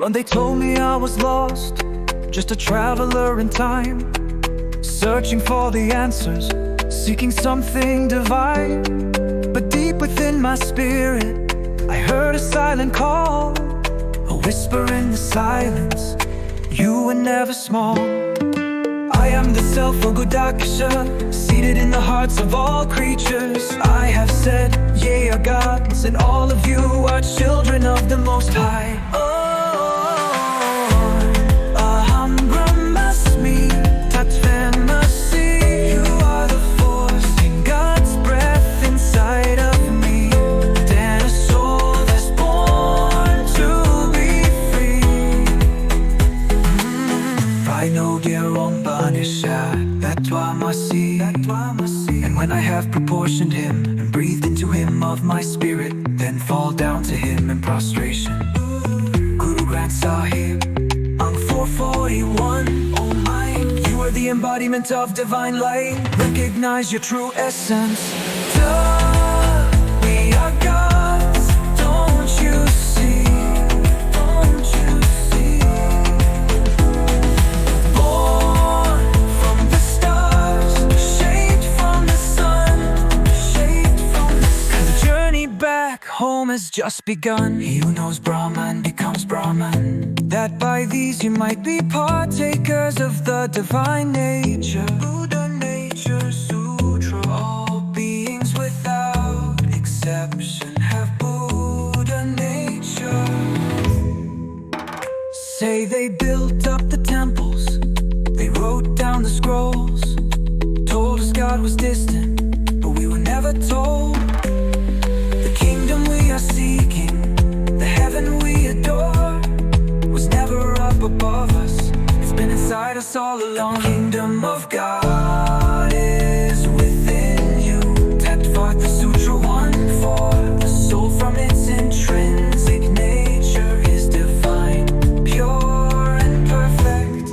When they told me I was lost, just a traveler in time, searching for the answers, seeking something divine. But deep within my spirit, I heard a silent call, a whisper in the silence, you were never small. I am the Self-Ogodaksha, seated in the hearts of all creatures. I have said, ye are gods, and all of you are children of the Most High. And when I have proportioned him and breathed into him of my spirit, then fall down to him in prostration. Guru Granth Sahib, I'm 441. Oh my, you are the embodiment of divine light. Recognize your true essence. Duh, we are gods, don't you see? Don't you see? Born from the stars, shaped from the sun, shaped from the sky. The journey back home has just begun. He who knows Brahman becomes Brahman. That by these you might be partakers of the divine nature. Buddha nature sutra. All beings without exception have Buddha nature. Say they built up the temples, they wrote down the scrolls, told us God was distant, but we were never told. The kingdom we are seeking, the heaven we adore, was never up above us, it's been inside us all along. Kingdom of God is within you. Tattva Sutra 1-4. The soul from its intrinsic nature is divine, pure and perfect.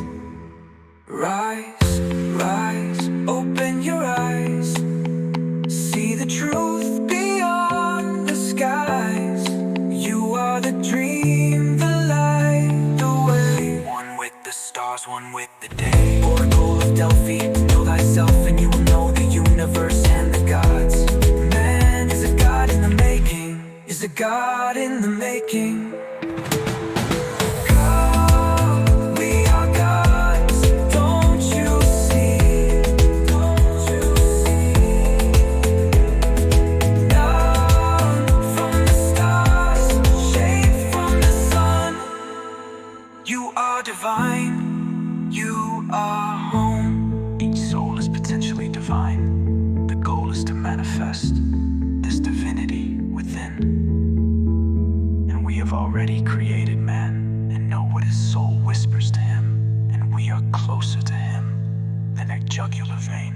Rise, rise, open your eyes, see the truth beyond the skies. You are the dream, the light, the way. One with the stars, one with the day. Oracle of Delphi, know thyself and you will know the universe and the gods. Man is a god in the making, is a god in the making. God, we are gods, don't you see? Don't you see? Down from the stars, shaped from the sun. You are divine, you are home. Each soul is potentially divine. The goal is to manifest this divinity within. And we have already created man and know what his soul whispers to him. And we are closer to him than a jugular vein.